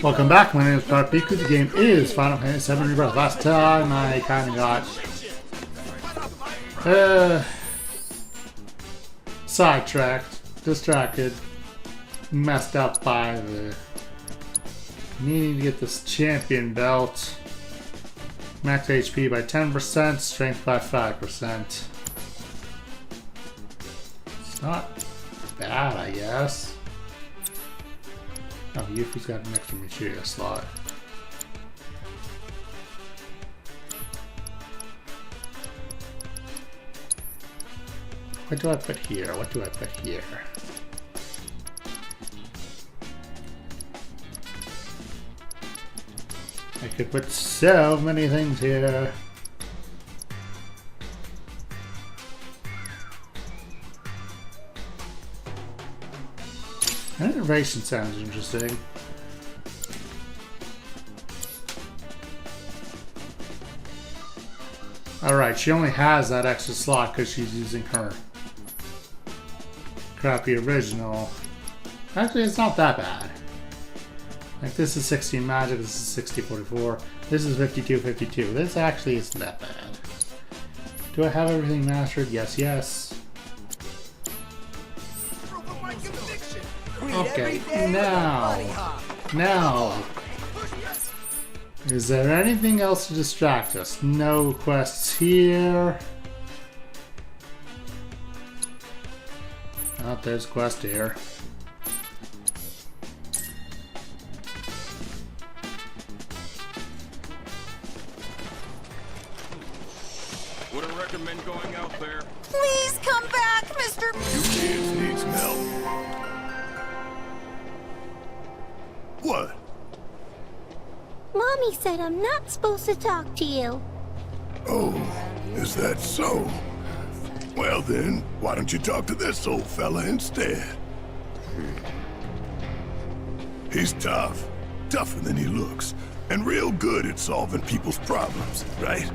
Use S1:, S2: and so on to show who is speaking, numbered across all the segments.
S1: Welcome back, my name is Piku. The game is Final Fantasy VII Rebirth. Last time I kind of got sidetracked, distracted, messed up by the needing to get this champion belt. Max HP by 10%, strength by 5%. It's not bad, I guess. Oh, Yuffie's got an extra materia slot. What do I put here? What do I put here? I could put so many things here. Innovation sounds interesting. Alright, she only has that extra slot because she's using her crappy original. Actually, it's not that bad. Like, this is 16 magic, this is 60-44, this is 52-52. This actually isn't that bad. Do I have everything mastered? Yes, yes. Okay, now, is there anything else to distract us? No quests here. Oh, there's a quest here.
S2: Wouldn't recommend going out there.
S3: Please come back, Mr.
S4: You kids need some help. What?
S5: Mommy said I'm not supposed to talk to you.
S4: Oh, is that so? Well then, why don't you talk to this old fella instead? He's tough. Tougher than he looks. And real good at solving people's problems, right?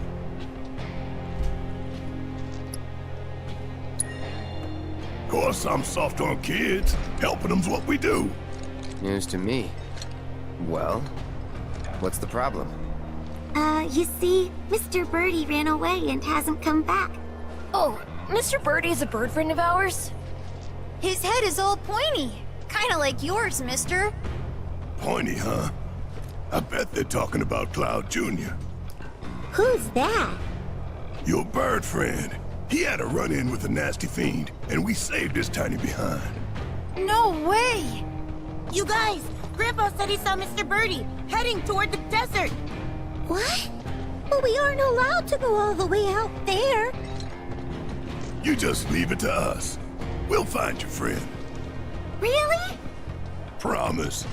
S4: Of course, I'm soft on kids. Helping them's what we do.
S6: News to me. Well, what's the problem?
S5: You see, Mr. Birdie ran away and hasn't come back.
S3: Oh, Mr. Birdie is a bird friend of ours? His head is all pointy. Kinda like yours, mister.
S4: Pointy, huh? I bet they're talking about Cloud Jr.
S5: Who's that?
S4: Your bird friend. He had a run-in with a nasty fiend, and we saved his tiny behind.
S3: No way!
S7: You guys, Grandpa said he saw Mr. Birdie heading toward the desert.
S5: What? But we aren't allowed to go all the way out there.
S4: You just leave it to us. We'll find your friend.
S5: Really?
S4: Promise.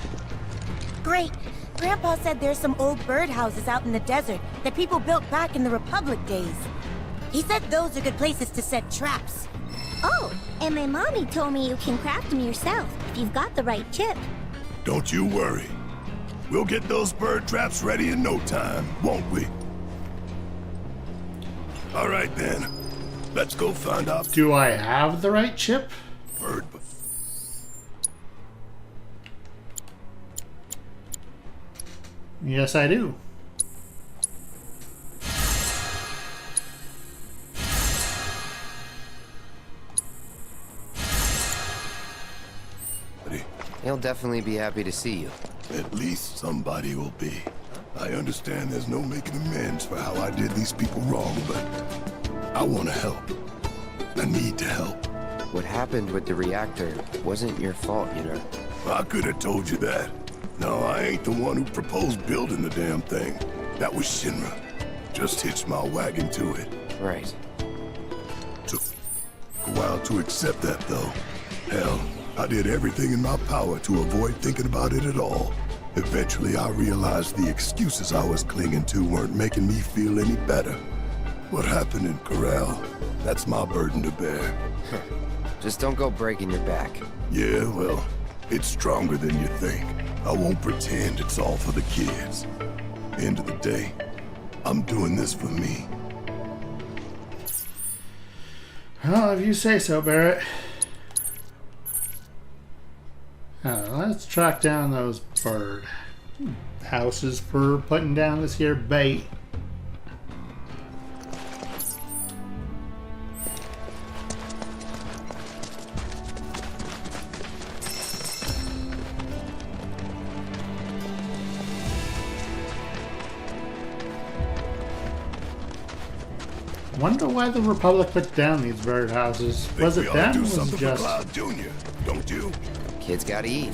S7: Great. Grandpa said there's some old birdhouses out in the desert that people built back in the Republic days. He said those are good places to set traps.
S5: Oh, and my mommy told me you can craft them yourself if you've got the right chip.
S4: Don't you worry. We'll get those bird traps ready in no time, won't we? All right then. Let's go find out.
S1: Do I have the right chip?
S4: Bird.
S1: Yes, I do.
S6: He'll definitely be happy to see you.
S4: At least somebody will be. I understand there's no making amends for how I did these people wrong, but I want to help. I need to help.
S6: What happened with the reactor wasn't your fault, you know.
S4: I could have told you that. No, I ain't the one who proposed building the damn thing. That was Shinra. Just hitched my wagon to it.
S6: Right.
S4: Took a while to accept that, though. Hell, I did everything in my power to avoid thinking about it at all. Eventually, I realized the excuses I was clinging to weren't making me feel any better. What happened in Corral, that's my burden to bear.
S6: Just don't go breaking your back.
S4: Yeah, well, it's stronger than you think. I won't pretend it's all for the kids. End of the day, I'm doing this for me.
S1: Well, if you say so, Barrett. Let's track down those bird. Houses for putting down this here bait. Wonder why the Republic put down these birdhouses. Was it them?
S4: Do
S1: Or was
S4: something
S1: it
S4: for
S1: just
S4: Cloud Jr., don't you?
S6: Kids gotta eat.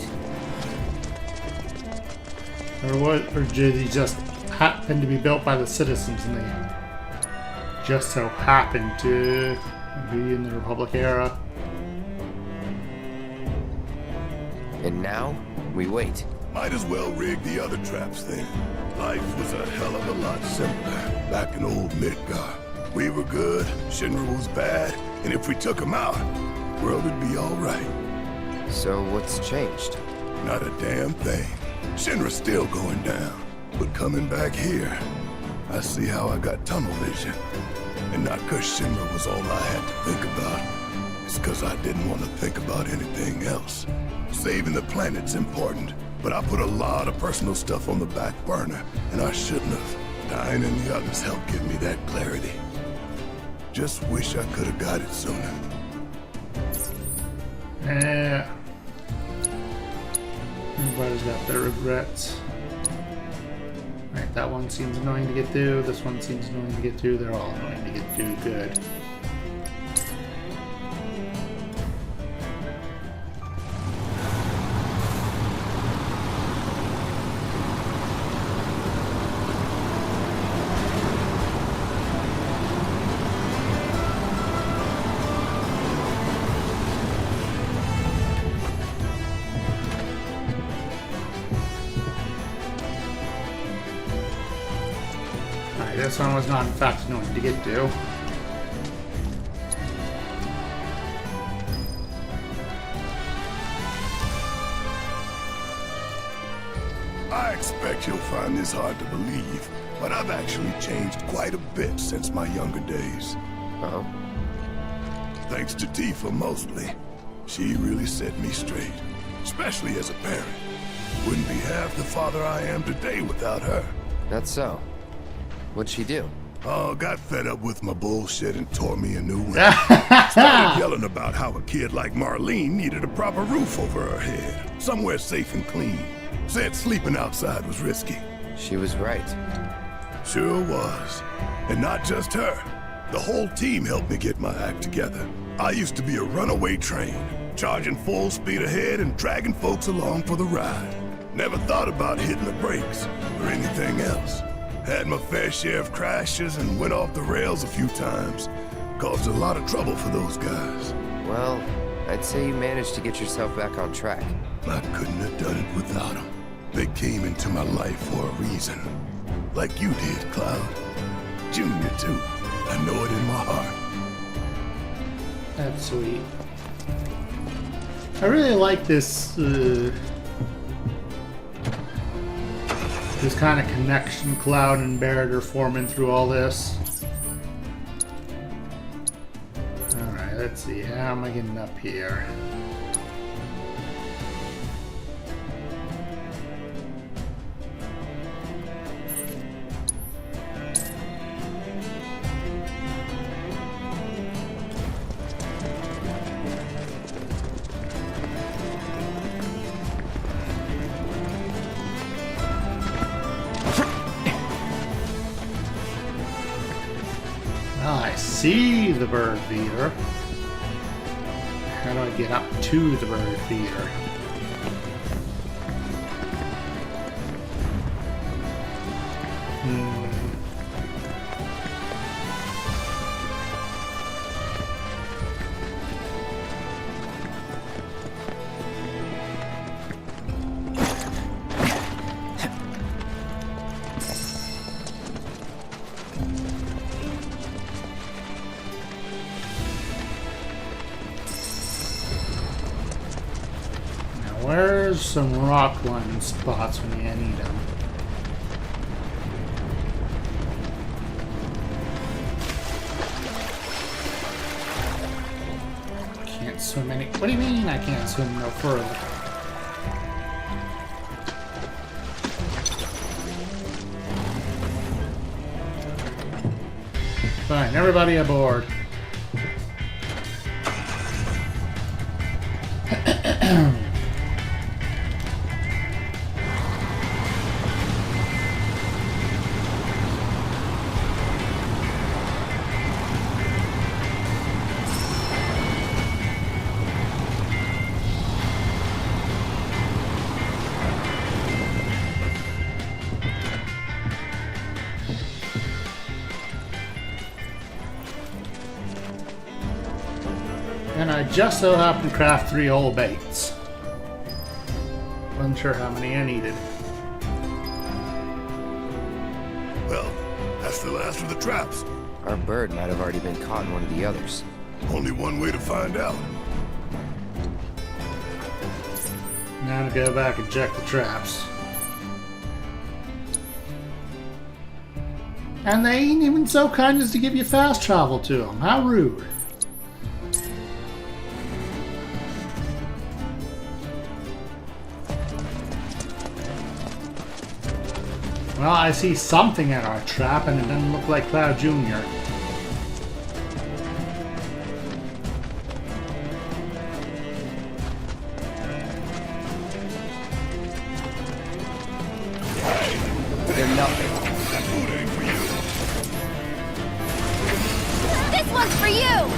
S1: or what? Or did he just happen to be built by the citizens and they just so happened to be in the Republic era?
S6: And now, we wait.
S4: Might as well rig the other traps then. Life was a hell of a lot simpler back in old Midgar. We were good, Shinra was bad, and if we took him out, the world would be alright.
S6: So what's changed?
S4: Not a damn thing. Shinra's still going down, but coming back here, I see how I got tunnel vision. And not because Shinra was all I had to think about. It's because I didn't want to think about anything else. Saving the planet's important, but I put a lot of personal stuff on the back burner, and I shouldn't have. Dying and the others helped give me that clarity. Just wish I could have got it sooner.
S1: Yeah. Everybody's got their regrets. Right, that one seems annoying to get through. This one seems annoying to get through. They're all annoying to get through. Good. This one was not in fact annoying to get to.
S4: I expect you'll find this hard to believe, but I've actually changed quite a bit since my younger days.
S6: Uh-huh.
S4: Thanks to Tifa mostly. She really set me straight, especially as a parent. Wouldn't be half the father I am today without her.
S6: That's so. What'd she do?
S4: Oh, got fed up with my bullshit and tore me a new one. Started yelling about how a kid like Marlene needed a proper roof over her head, somewhere safe and clean. Said sleeping outside was risky.
S6: She was right.
S4: Sure was. And not just her. The whole team helped me get my act together. I used to be a runaway train, charging full speed ahead and dragging folks along for the ride. Never thought about hitting the brakes or anything else. Had my fair share of crashes and went off the rails a few times. Caused a lot of trouble for those guys.
S6: Well, I'd say you managed to get yourself back on track.
S4: I couldn't have done it without them. They came into my life for a reason. Like you did, Cloud. Junior, too. I know it in my heart.
S1: That's sweet. I really like this this kind of connection Cloud and Barrett are forming through all this. Alright, let's see. How am I getting up here? I see the bird feeder. How do I get up to the bird feeder? Where's some rock line spots when you need them? Can't swim any. What do you mean I can't swim no further? Fine, everybody aboard. And I just so happened to craft 3 whole baits. Wasn't sure how many I needed.
S4: Well, that's the last of the traps.
S6: Our bird might have already been caught in one of the others.
S4: Only one way to find out.
S1: Now to go back and check the traps. And they ain't even so kind as to give you fast travel to them. How rude. Well, I see something in our trap, and it doesn't look like Cloud Jr.
S6: They're nothing.
S3: This one's for you!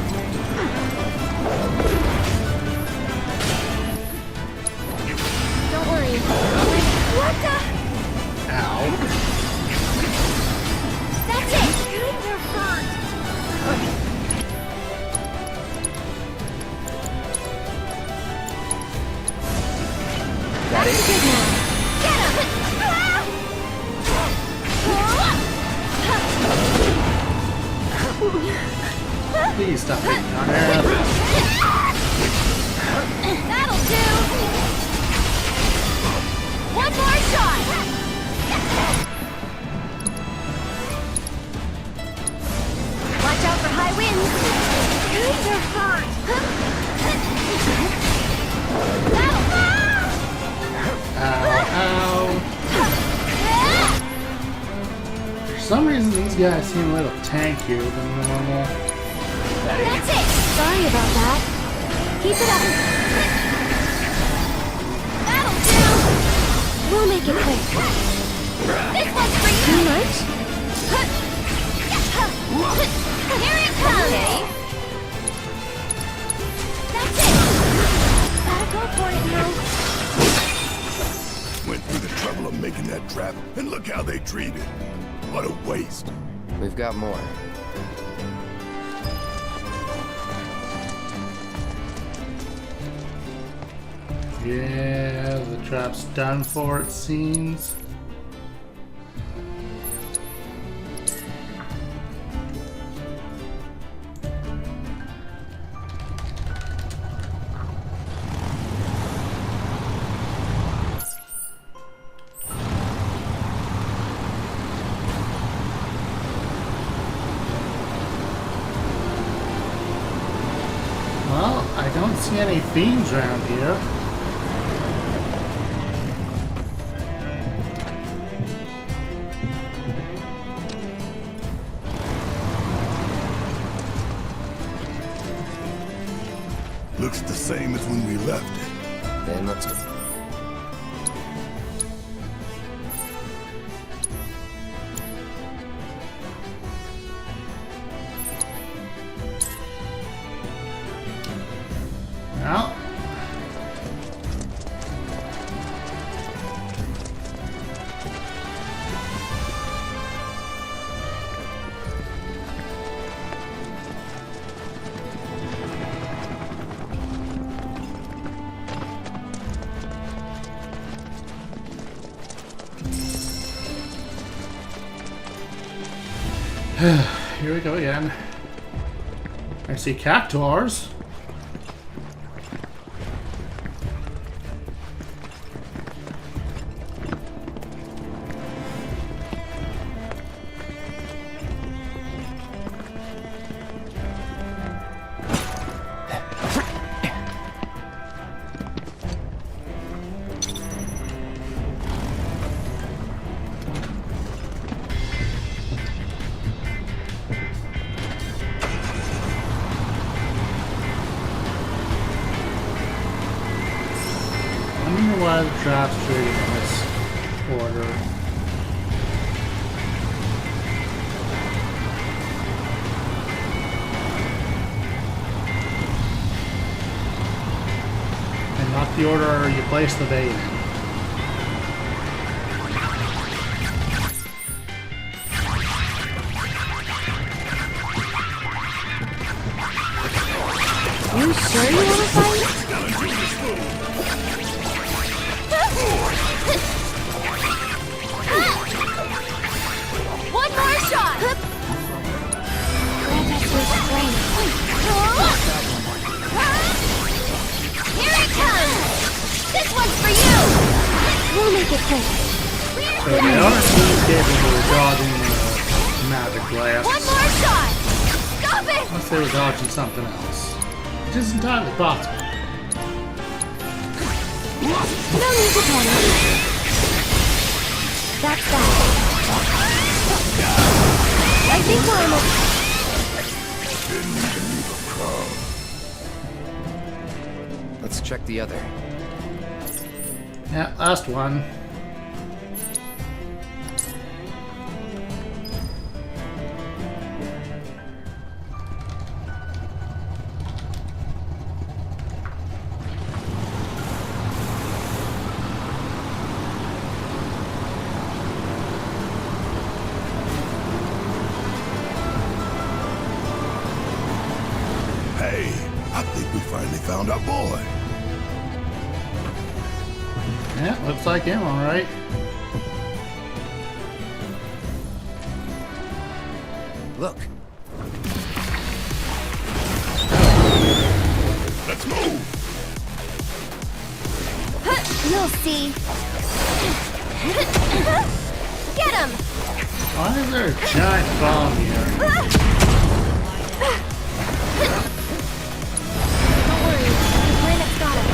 S3: Don't worry. What the?
S1: Ow.
S3: That's it! They're hurt!
S6: That
S3: That's
S6: is
S3: a good one! Get him!
S1: Please stop hitting on her.
S3: That'll do! One more shot! Watch out for high winds! They're hurt!
S1: Ow, ow. For some reason, these guys seem a little tankier than normal.
S3: That's it! Sorry about that. Keep it up. That'll do! We'll make it quick. This one's for you! Too much? Here it comes! Okay. That's it! Gotta go for it now.
S4: Went through the trouble of making that trap, and look how they treat it. What a waste.
S6: We've got more.
S1: Yeah, the trap's done for, it seems. Well, I don't see any fiends around here.
S4: Looks the same as when we left it.
S6: Then let's go.
S1: Well, here we go again. I see cactuars. order. And not the order you place the bait in.
S5: You sure you want to fight?
S3: One more shot! Here it comes! This one's for you!
S5: We'll make it quick.
S1: So they aren't really capable of dodging the magic blast.
S3: One more shot! Stop it!
S1: Unless they were dodging something else. Which is entirely possible.
S5: No need to panic. That's that. I think we're almost...
S4: Didn't even leave a crumb.
S6: Let's check the other.
S1: Yeah, last one.
S4: Hey, I think we finally found our boy.
S1: Yeah, looks like him, alright.
S6: Look.
S4: Let's move.
S3: You'll see. Get him!
S1: Why is there a giant bomb here?
S3: Don't worry, the planet's got him.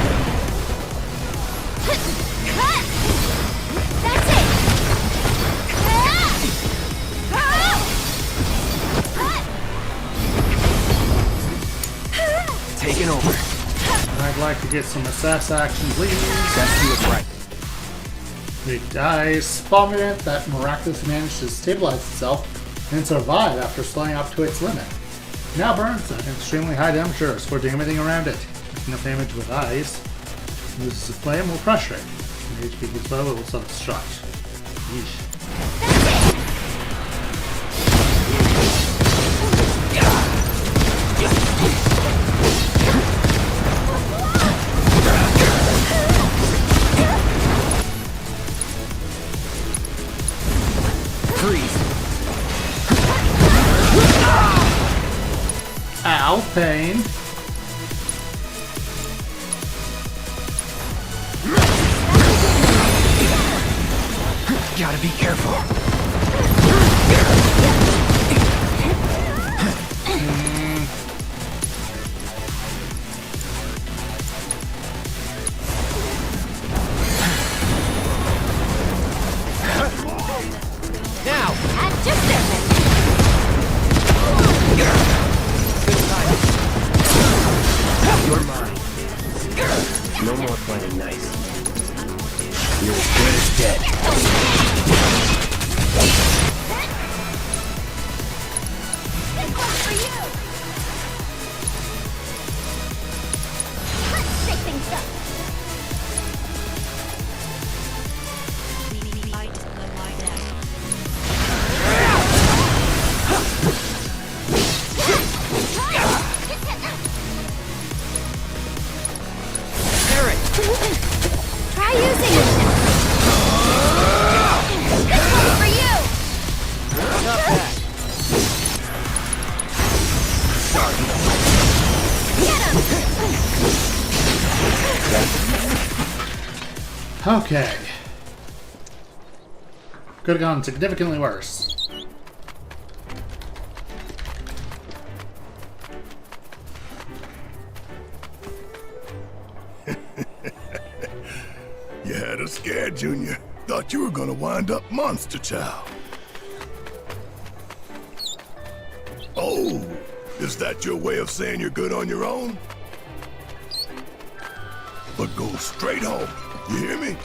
S3: That's it!
S6: Taking over.
S1: I'd like to get some assess action, please.
S6: That's you right.
S1: The dice bombardment that miraculously managed to stabilize itself and survive after slowing up to its limit. Now burns at extremely high temperatures for everything around it. Enough damage with ice. Loses the flame will crush it. The HP gets low, it will self-destruct. Yeesh. Ow, pain.
S6: Gotta be careful. Now!
S3: And just there!
S6: You're mine. No more playing nice. You're as good as dead.
S3: This one's for you! Let's shake things up! Try using it! This one's for you!
S6: Not bad.
S3: Get him!
S1: Okay. Could have gone significantly worse.
S4: You had us scared, Junior. Thought you were gonna wind up Monster Child. Oh, is that your way of saying you're good on your own? But go straight home, you hear me?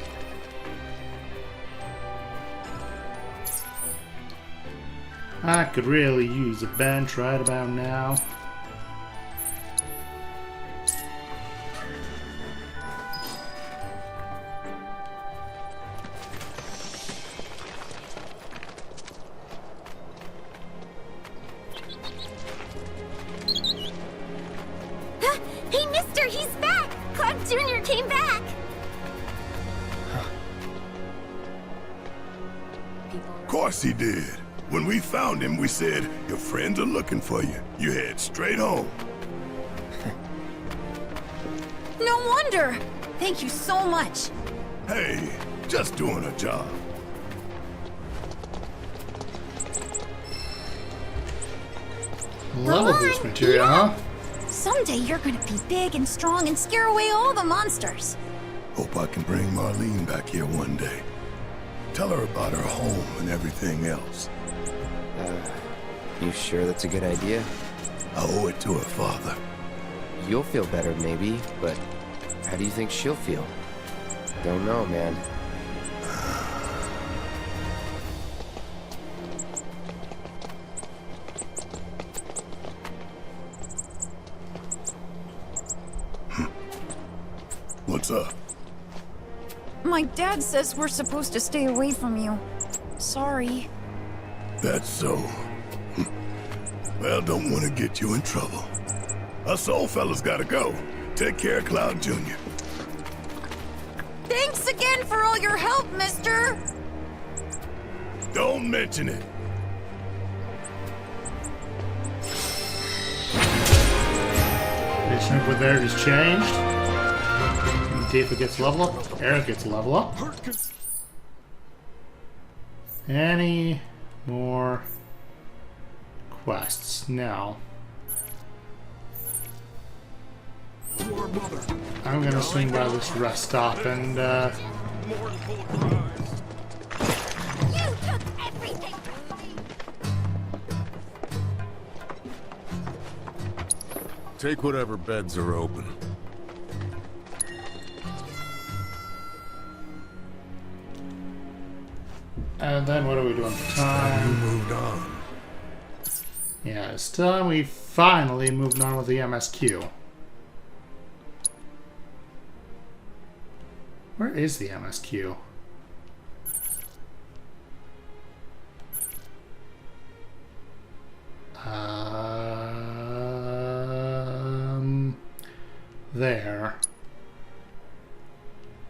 S1: I could really use a bench right about now.
S3: Hey, mister, he's back! Cloud Jr. came back!
S4: Of course he did. When we found him, we said, your friends are looking for you. You head straight home.
S3: No wonder! Thank you so much.
S4: Hey, just doing a job.
S1: Level boost material, huh?
S3: Someday you're gonna be big and strong and scare away all the monsters.
S4: Hope I can bring Marlene back here one day. Tell her about her home and everything else.
S6: You sure that's a good idea?
S4: I owe it to her father.
S6: You'll feel better, maybe, but how do you think she'll feel? Don't know, man.
S4: What's up?
S3: My dad says we're supposed to stay away from you. Sorry.
S4: That's so. Well, don't want to get you in trouble. Us old fellas gotta go. Take care of Cloud Jr.
S3: Thanks again for all your help, mister!
S4: Don't mention it.
S1: Mission over there is changed. Tifa gets level up. Eric gets level up. Any more quests? No. I'm gonna swing by this rest stop and
S3: You took everything from me!
S2: Take whatever beds are open.
S1: and then what are we doing for time?
S4: Moved on.
S1: Yeah, it's time we finally moved on with the MSQ. Where is the MSQ? There.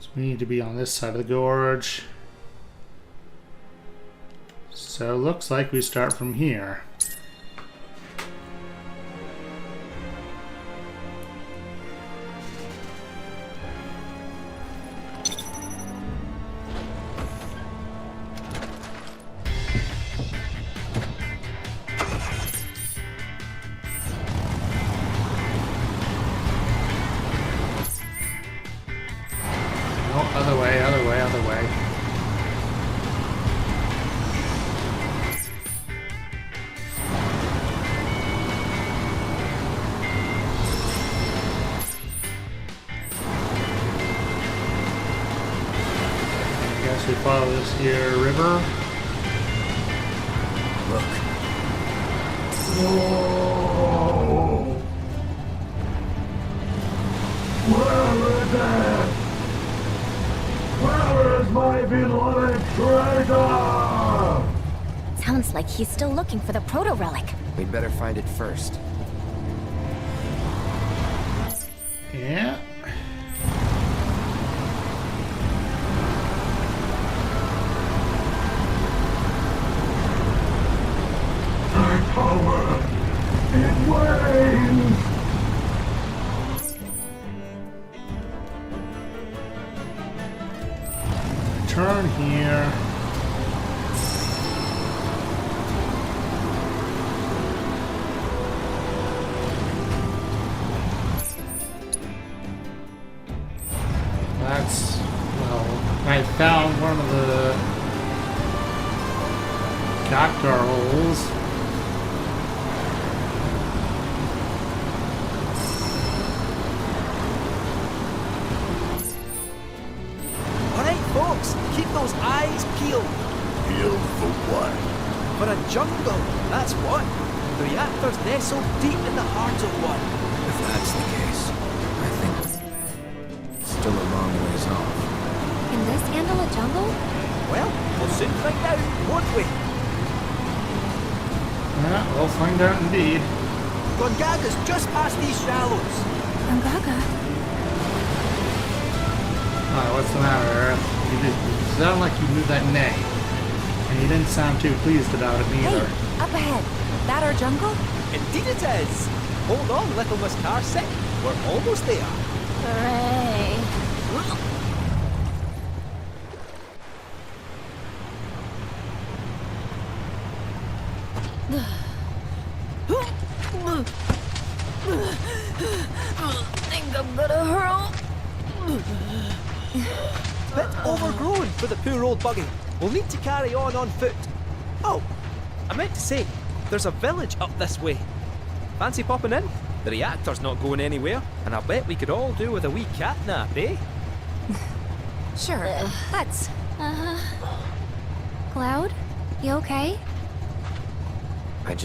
S1: So we need to be on this side of the gorge. So looks like we start from here. Other way, other way, other way. I guess we follow this here river.
S6: Look.
S4: Whoa! Where is it? Where is my beloved treasure?
S5: Sounds like he's still looking for the proto-relic.
S6: We'd better find it first.
S1: Yeah.
S4: Our power, it wanes.
S1: Turn here. That's, well, I found one of the cactar holes.
S8: Alright, folks, keep those eyes peeled.
S4: Peeled for what?
S8: for a jungle, that's what. The reactor's nestled deep in the heart of one.
S9: If that's the case, I think it's still a long ways off.
S3: Can this handle a jungle?
S8: Well, we'll soon find out, won't we?
S1: Yeah, we'll find out indeed.
S8: Gongaga's just past these shallows.
S3: Gongaga?
S1: Alright, what's the matter, Earth? You sound like you knew that nay. And you didn't sound too pleased about it neither.
S3: Hey, up ahead. That our jungle?
S8: Indeed it is. Hold on, little Miss Carsick. We're almost there.
S3: Hooray. Think I'm gonna hurl.
S8: Bit overgrown for the poor old buggy. We'll need to carry on foot. Oh, I meant to say, there's a village up this way. Fancy popping in? The reactor's not going anywhere, and I bet we could all do with a wee cat nap, eh?
S3: Sure, let's. Cloud? You okay?
S6: I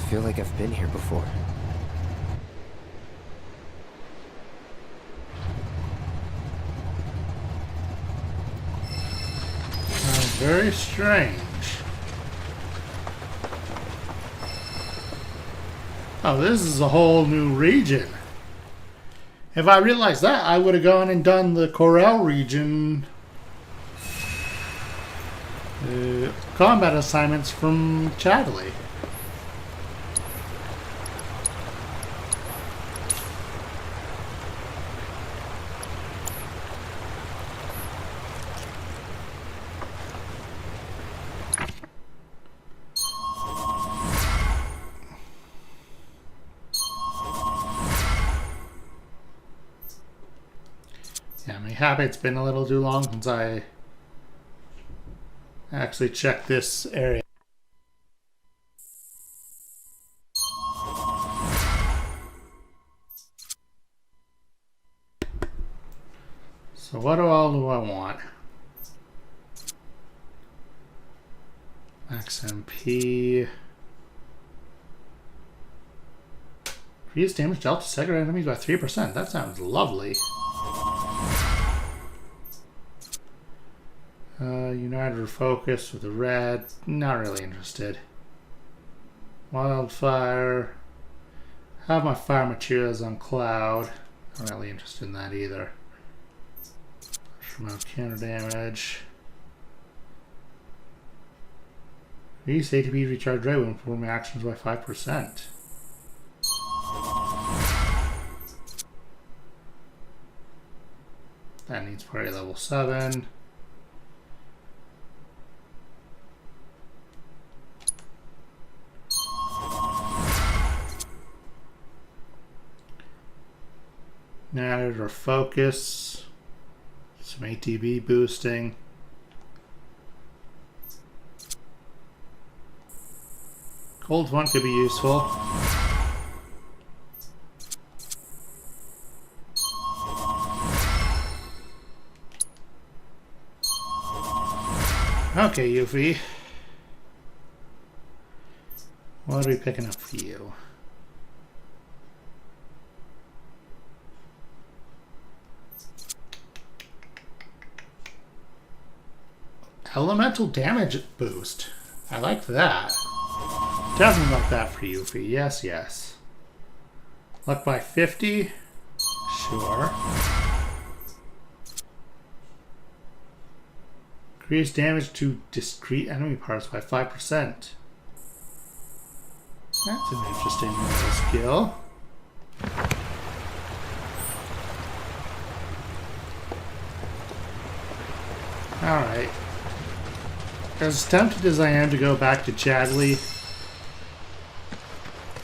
S6: feel like I've been here before.
S1: Very strange. Oh, this is a whole new region. If I realized that, I would have gone and done the Corel region combat assignments from Chadley. I'm happy it's been a little too long since I actually checked this area. So what all do I want? Max MP. Increase damage dealt to second enemies by 3%. That sounds lovely. United or focus with the red. Not really interested. Wildfire. Have my fire materials on cloud. Not really interested in that either. Amount of counter damage. Increase ATP recharge rate when performing actions by 5%. That needs party level 7. United or focus. Some ATB boosting. Cold one could be useful. Okay, Yuffie. What are we picking up for you? Elemental damage boost. I like that. Definitely like that for Yuffie. Yes, yes. Luck by 50? Sure. Increase damage to discrete enemy parts by 5%. That's an interesting little skill. Alright. As tempted as I am to go back to Chadley,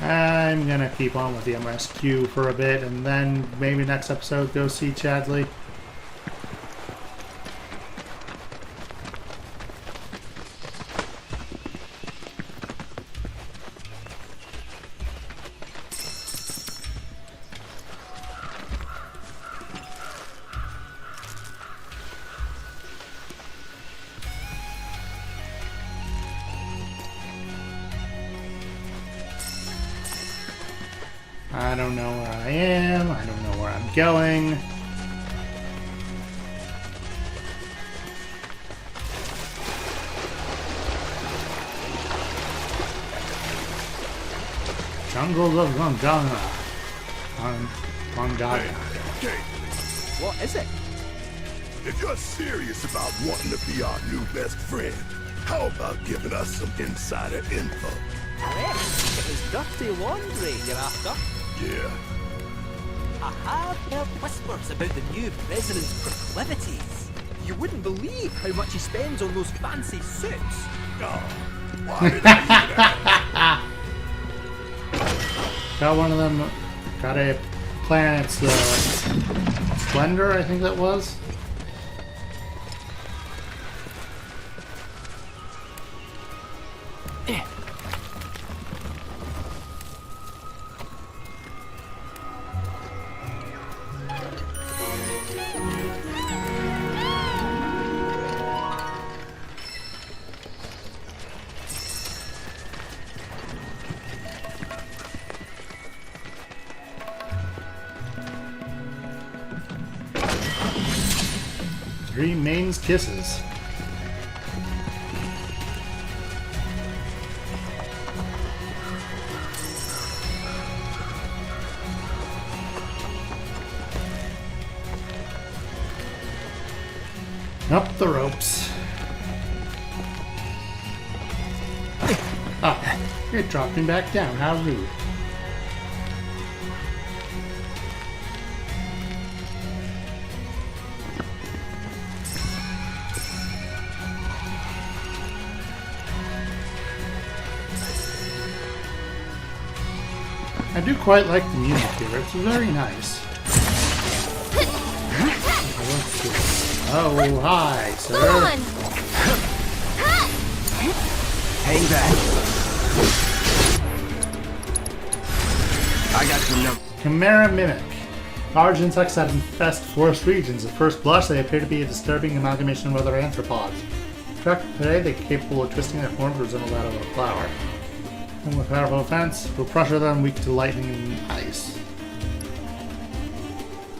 S1: I'm gonna keep on with the MSQ for a bit and then maybe next episode go see Chadley. I don't know where I am. I don't know where I'm going. Jungles of Gongaga. Gongaga.
S4: Okay,
S8: What is it?
S4: if you're serious about wanting to be our new best friend, how about giving us some insider info?
S8: Correct. It was dirty laundry you're after.
S4: Yeah.
S8: I have heard whispers about the new president's proclivities. You wouldn't believe how much he spends on those fancy suits.
S4: Oh, why did I hear that?
S1: Got one of them. Got a planet's Splendor, I think that was. Three mains kisses. Up the ropes. Ah, it dropped me back down. How rude. I do quite like the music here. It's very nice. Oh, hi, sir.
S3: Go on!
S6: Hang back. I got some numbers.
S1: Chimera Mimic. Large insects that infest forest regions. At first blush, they appear to be a disturbing amalgamation of other arthropods. Attractive today, they're capable of twisting their form to resemble that of a flower. And with powerful offense, will pressure them, weak to lightning and ice.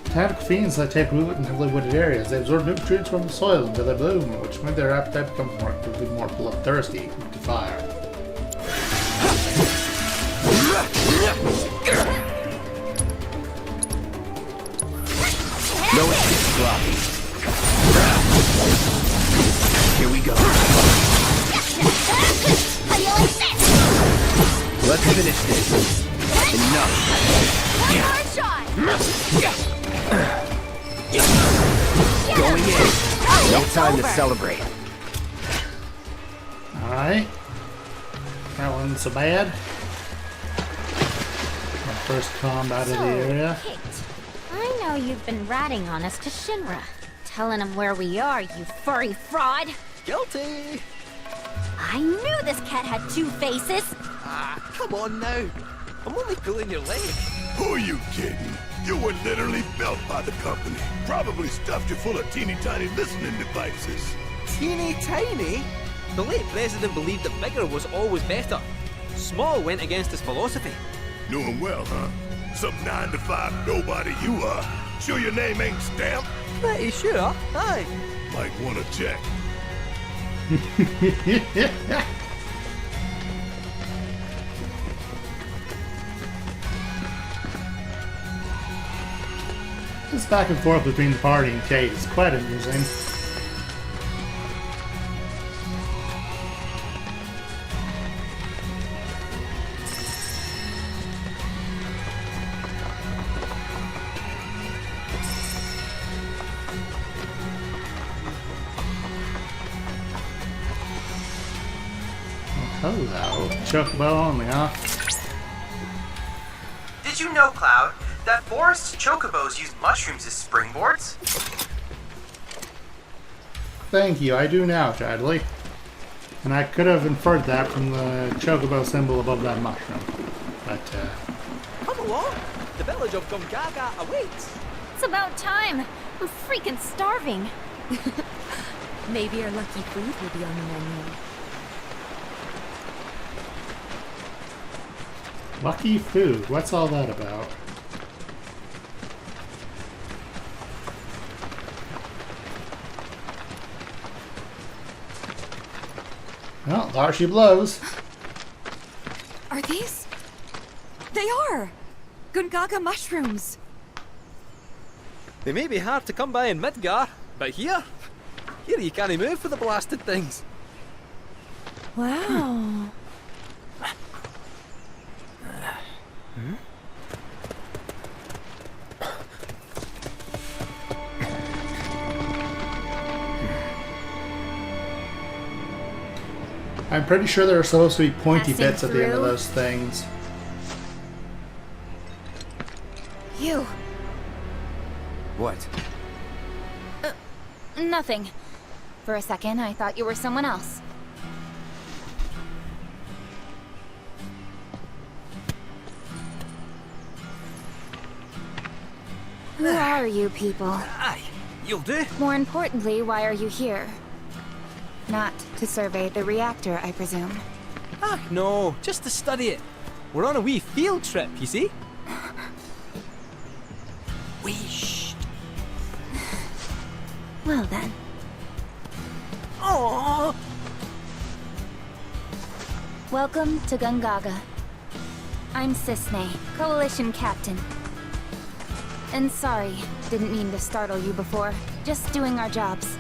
S1: Tentacle fiends that take root in heavily wooded areas. They absorb nutrients from the soil until they bloom, which when their appetite becomes more bloodthirsty to fire.
S6: No escape, sloppy. Here we go.
S3: How do you like this?
S6: Let's finish this. Enough.
S3: One hard shot!
S6: Going in. No time to celebrate.
S1: Alright. That wasn't so bad. My first combat of the area.
S5: Kate, I know you've been ratting on us to Shinra. Telling him where we are, you furry fraud.
S8: Guilty.
S5: I knew this cat had two faces.
S8: Ah, come on now. I'm only pulling your leg.
S4: Who are you kidding? You were literally built by the company. Probably stuffed you full of teeny tiny listening devices.
S8: Teeny tiny? The late president believed that bigger was always better. Small went against his philosophy.
S4: Knew him well, huh? Some 9-to-5 nobody you are. Sure your name ain't stamped?
S8: Pretty sure, aye.
S4: Might wanna check.
S1: This back and forth between the party and Kate is quite amusing. Hello. Chocobo only, huh?
S10: Did you know, Cloud, that forest chocobos use mushrooms as springboards?
S1: Thank you, I do now, Chadley. And I could have inferred that from the chocobo symbol above that mushroom. But,
S8: Come along. The village of Gongaga awaits.
S5: It's about time. I'm freaking starving. Maybe our lucky food will be on the menu.
S1: Lucky food. What's all that about? Well, there she blows.
S11: Are these? They are! Gongaga mushrooms!
S8: They may be hard to come by in Midgar, but here you can't move for the blasted things.
S11: Wow.
S1: I'm pretty sure there are supposed to be pointy
S3: Passing
S1: bits at the end of
S3: through.
S1: those things.
S3: You.
S6: What?
S3: Nothing. For a second, I thought you were someone else. Who are you people?
S8: Aye, you'll do.
S3: More importantly, why are you here? Not to survey the reactor, I presume.
S8: Ah, no, just to study it. We're on a wee field trip, you see? Wee shh.
S3: Well then.
S8: Oh.
S3: Welcome to Gongaga. I'm Cisne, Coalition Captain. And sorry, didn't mean to startle you before. Just doing our jobs.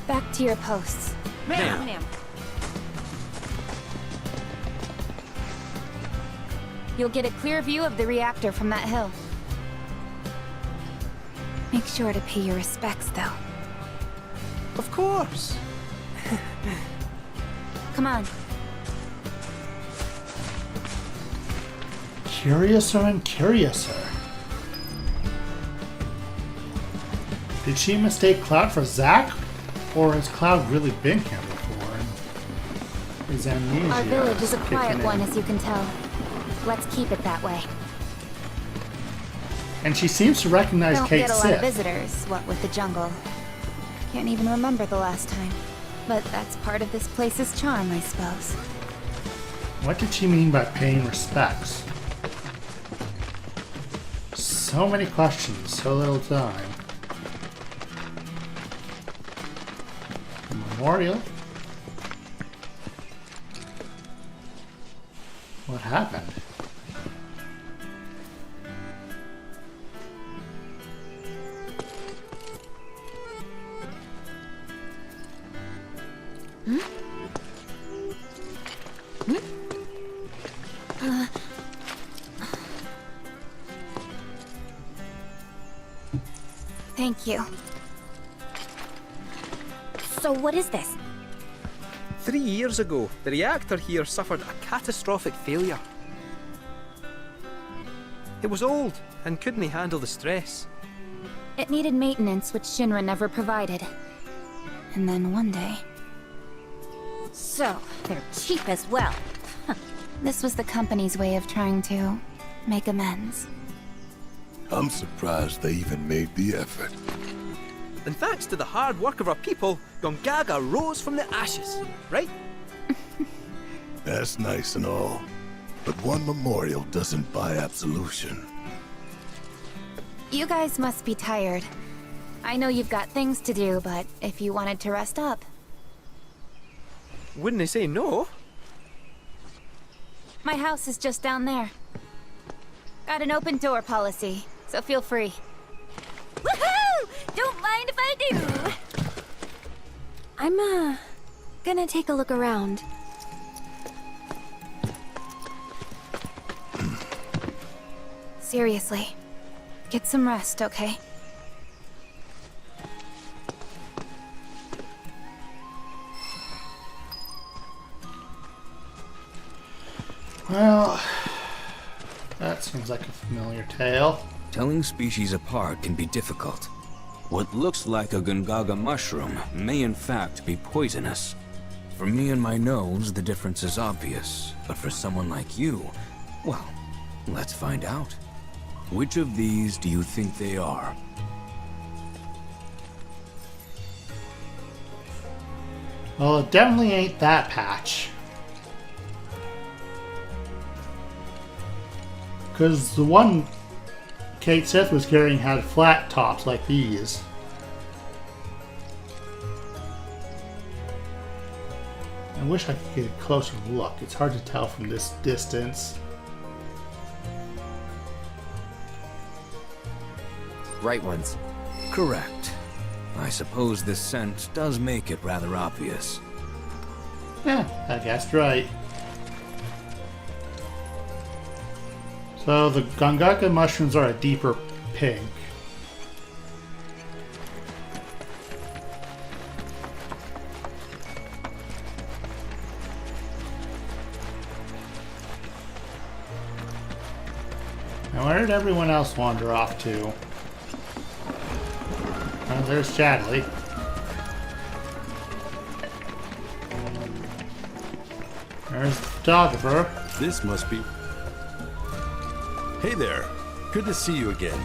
S3: Back to your posts.
S8: Ma'am.
S3: You'll get a clear view of the reactor from that hill. Make sure to pay your respects, though.
S8: Of course.
S3: Come on.
S1: Curiouser and curiouser. Did she mistake Cloud for Zack? Or has Cloud really been here before? And is amnesia
S3: Our village is a
S1: kicking
S3: quiet
S1: in?
S3: one, as you can tell. Let's keep it that way.
S1: And she seems to recognize
S3: Don't
S1: Kate
S3: get a lot
S1: Sith.
S3: of visitors, what with the jungle. Can't even remember the last time. But that's part of this place's charm, I suppose.
S1: What did she mean by paying respects? So many questions, so little time. Memorial? What happened?
S3: Thank you.
S5: So what is this?
S8: 3 years ago, the reactor here suffered a catastrophic failure. It was old and couldn't handle the stress.
S3: It needed maintenance, which Shinra never provided. And then one day...
S5: So, they're cheap as well.
S3: This was the company's way of trying to make amends.
S4: I'm surprised they even made the effort.
S8: And thanks to the hard work of our people, Gongaga rose from the ashes, right?
S4: That's nice and all. But one memorial doesn't buy absolution.
S3: You guys must be tired. I know you've got things to do, but if you wanted to rest up...
S8: Wouldn't they say no?
S3: My house is just down there. Got an open door policy, so feel free. Woohoo! Don't mind if I do!
S11: I'm, gonna take a look around.
S3: Seriously. Get some rest, okay?
S1: Well, that seems like a familiar tale.
S9: Telling species apart can be difficult. What looks like a Gongaga mushroom may in fact be poisonous. For me and my nose, the difference is obvious. But for someone like you, well, let's find out. Which of these do you think they are?
S1: Well, it definitely ain't that patch. Because the one Kate Sith was carrying had flat tops like these. I wish I could get a closer look. It's hard to tell from this distance.
S6: Right ones.
S9: Correct. I suppose this scent does make it rather obvious.
S1: Yeah, I guessed right. So the Gongaga mushrooms are a deeper pink. Now where did everyone else wander off to? Oh, there's Chadley. There's the photographer.
S12: This must be... Hey there. Good to see you again.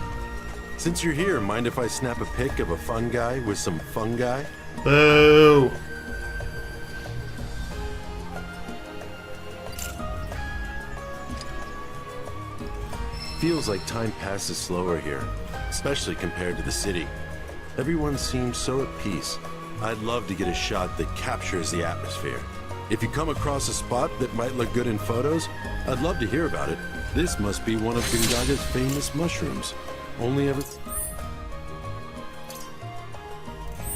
S12: Since you're here, mind if I snap a pic of a fun guy with some fungi?
S1: Boo!
S12: Feels like time passes slower here, especially compared to the city. Everyone seems so at peace. I'd love to get a shot that captures the atmosphere. If you come across a spot that might look good in photos, I'd love to hear about it. This must be one of Gongaga's famous mushrooms. Only ever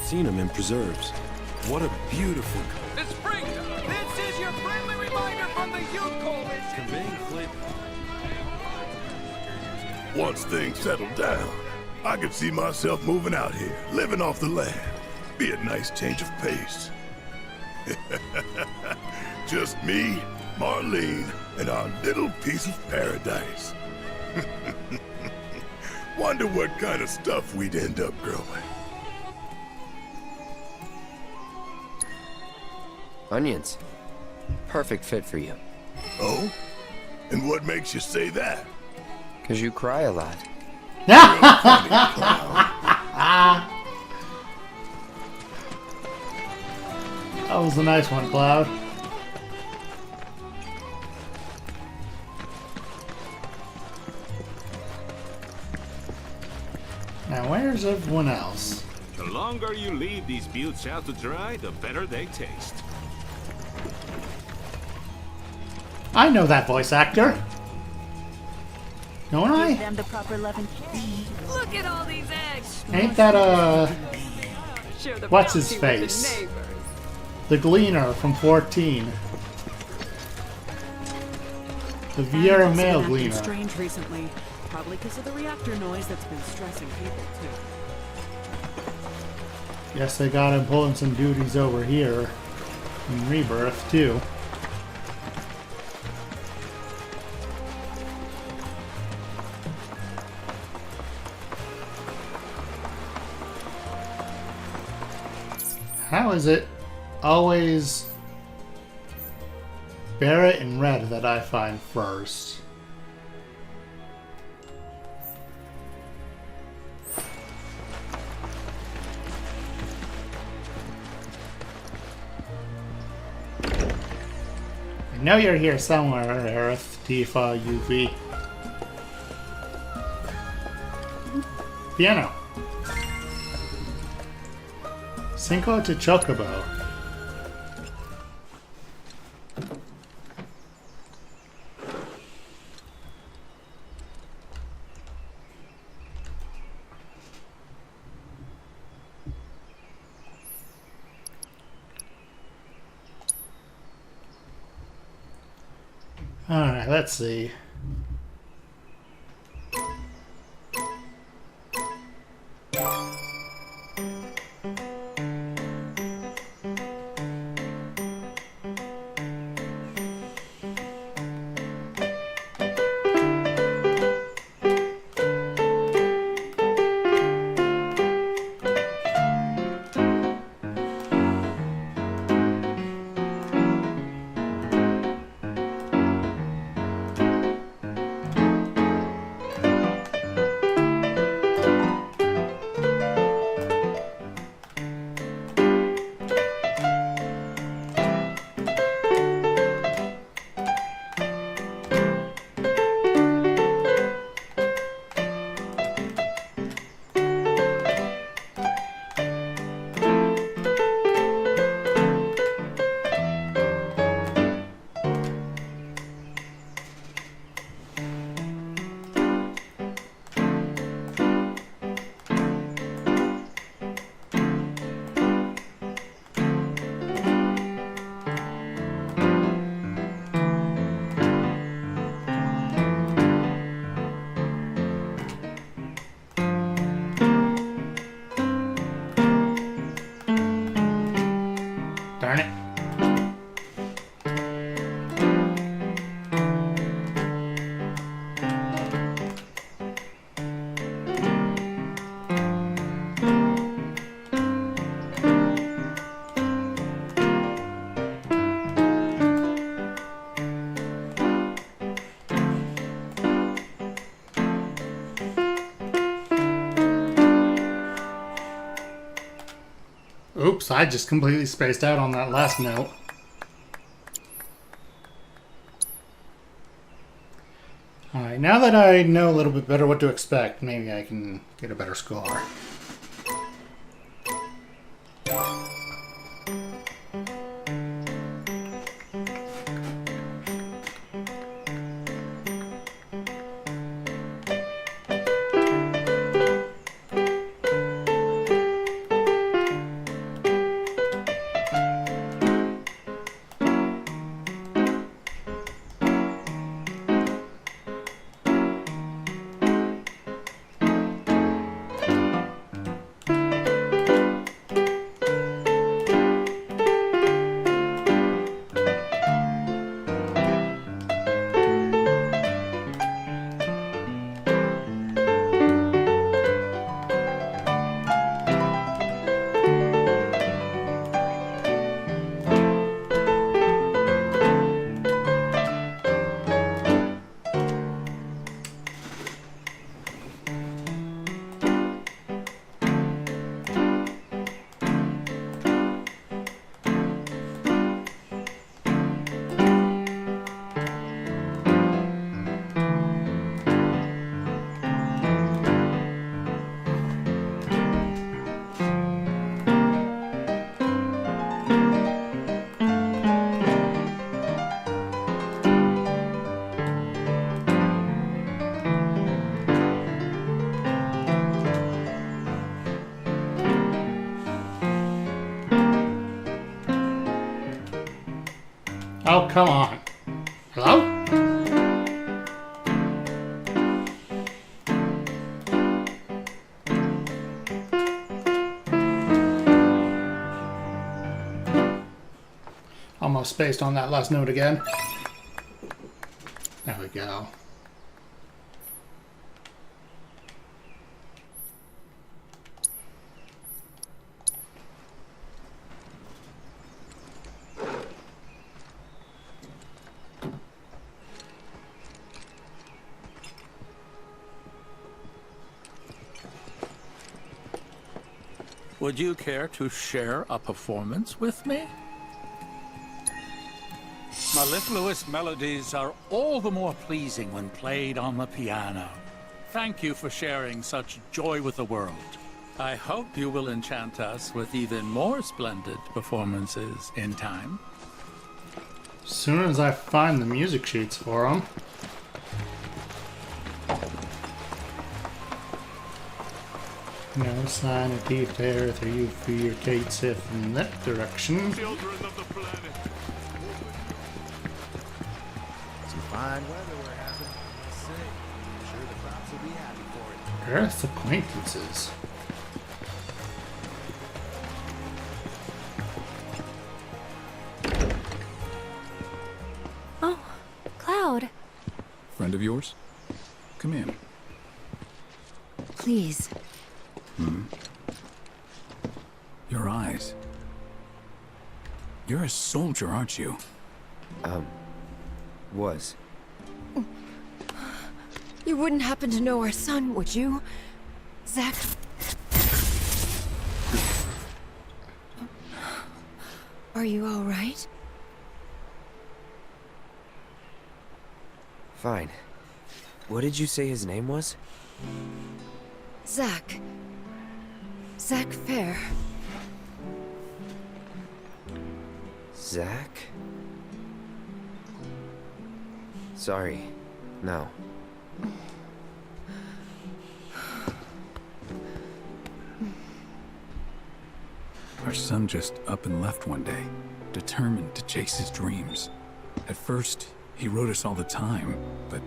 S12: seen them in preserves. What a beautiful...
S2: It's spring! This is your friendly reminder from the Youth Coalition!
S12: Conveying flavor.
S4: Once things settle down, I could see myself moving out here, living off the land. Be a nice change of pace. Just me, Marlene, and our little piece of paradise. Wonder what kind of stuff we'd end up growing.
S6: Onions. Perfect fit for you.
S4: Oh? And what makes you say that?
S6: Because you cry a lot.
S1: That was a nice one, Cloud. Now, where's everyone else?
S2: The longer you leave these buttes out to dry, the better they taste.
S1: I know that voice actor. Don't I?
S11: Give them the proper love and care. Look at all these eggs.
S1: Ain't that,
S11: Share the
S1: what's his
S11: bounty with the
S1: face?
S11: neighbors.
S1: The Gleaner from 14. The Vieira Male
S13: Acting
S1: Gleaner.
S13: strange recently, probably because of the reactor noise that's been stressing people too.
S1: Guess they got him pulling some duties over here in Rebirth, too. How is it always Barrett and Red that I find first? I know you're here somewhere, Aerith, Tifa, UV. Piano. Cinco to Chocobo. Alright, let's see. Darn it. Oops, I just completely spaced out on that last note. Alright, now that I know a little bit better what to expect, maybe I can get a better score. Oh, come on. Hello? Almost spaced on that last note again. There we go.
S14: Would you care to share a performance with me? Mellifluous melodies are all the more pleasing when played on the piano. Thank you for sharing such joy with the world. I hope you will enchant us with even more splendid performances in time.
S1: As soon as I find the music sheets for them. No sign of deep earth or you for your gates if in that direction.
S2: Children of the planet.
S15: Some fine weather we're having. Let's see. I'm sure the crops will be happy for it.
S1: Earth's acquaintances.
S11: Oh, Cloud.
S16: Friend of yours? Come in.
S11: Please.
S16: Your eyes. You're a soldier, aren't you?
S6: Was.
S11: You wouldn't happen to know our son, would you? Zack? Are you all right?
S6: Fine. What did you say his name was?
S11: Zack. Zack Fair.
S6: Zack? Sorry. No.
S16: Our son just up and left one day, determined to chase his dreams. At first, he wrote us all the time, but...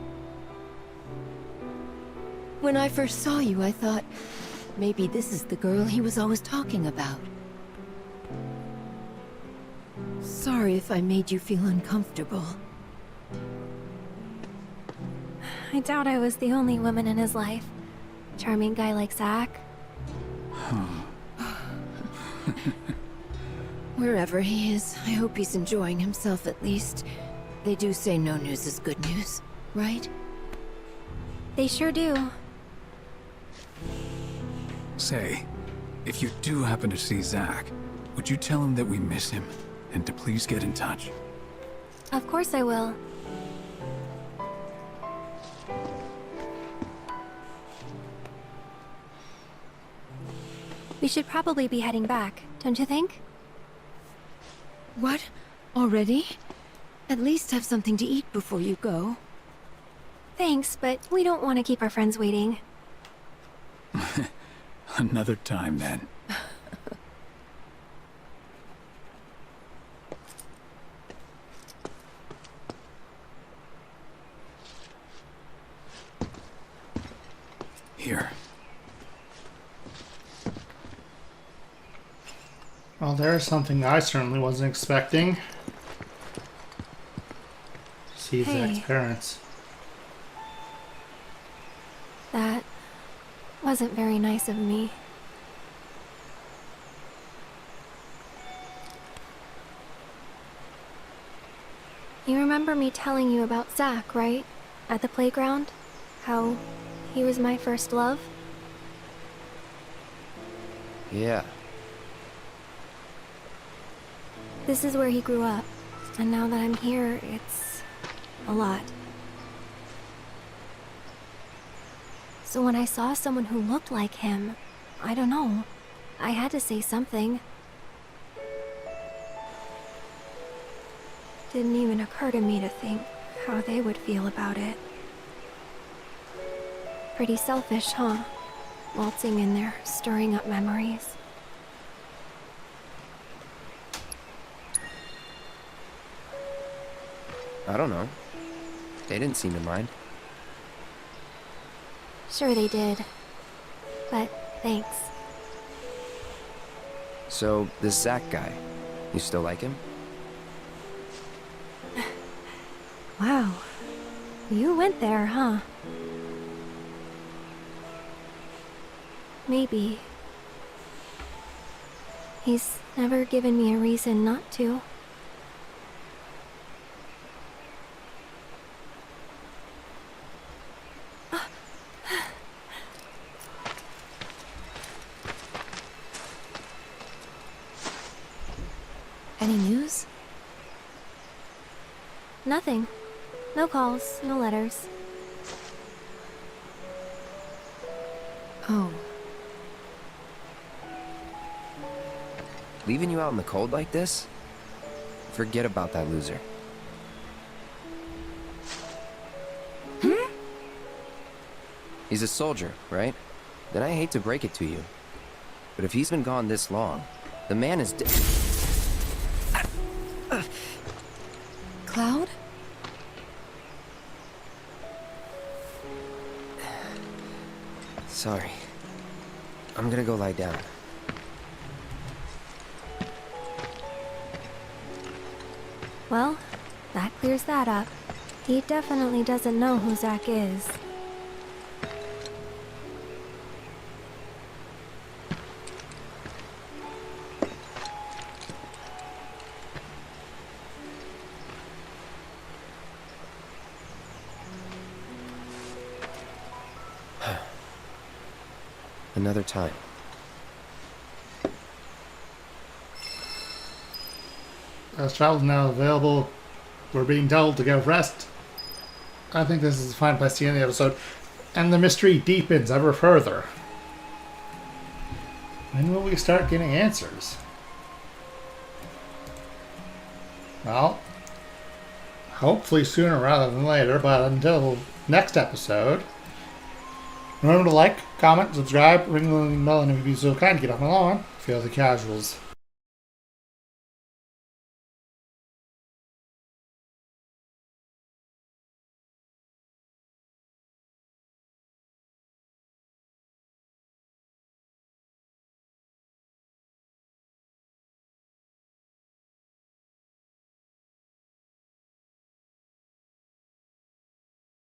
S11: When I first saw you, I thought, maybe this is the girl he was always talking about. Sorry if I made you feel uncomfortable.
S3: I doubt I was the only woman in his life. Charming guy like Zack.
S11: Wherever he is, I hope he's enjoying himself at least. They do say no news is good news, right?
S3: They sure do.
S16: Say, if you do happen to see Zack, would you tell him that we miss him and to please get in touch?
S3: Of course I will. We should probably be heading back, don't you think?
S11: What? Already? At least have something to eat before you go.
S3: Thanks, but we don't want to keep our friends waiting.
S16: Another time, then. Here.
S1: Well, there's something I certainly wasn't expecting. See Zack's parents.
S3: That wasn't very nice of me. You remember me telling you about Zack, right? At the playground? How he was my first love?
S6: Yeah.
S3: This is where he grew up. And now that I'm here, it's a lot. So when I saw someone who looked like him, I don't know, I had to say something. Didn't even occur to me to think how they would feel about it. Pretty selfish, huh? Waltzing in there, stirring up memories.
S6: I don't know. They didn't seem to mind.
S3: Sure they did. But thanks.
S6: So, this Zack guy, you still like him?
S3: Wow. You went there, huh? Maybe. He's never given me a reason not to.
S11: Any news?
S3: Nothing. No calls, no letters.
S11: Oh.
S6: Leaving you out in the cold like this? Forget about that loser. He's a soldier, right? Then I hate to break it to you. But if he's been gone this long, the man is dead.
S11: Cloud?
S6: Sorry. I'm gonna go lie down.
S3: Well, that clears that up. He definitely doesn't know who Zack is.
S6: Another time.
S1: As travel is now available, we're being told to go rest. I think this is a fine place to end the episode, and the mystery deepens ever further. When will we start getting answers? Well, hopefully sooner rather than later, but until next episode, remember to like, comment, subscribe, ring the bell, and if you'd be so kind to get off my lawn, feel the casuals.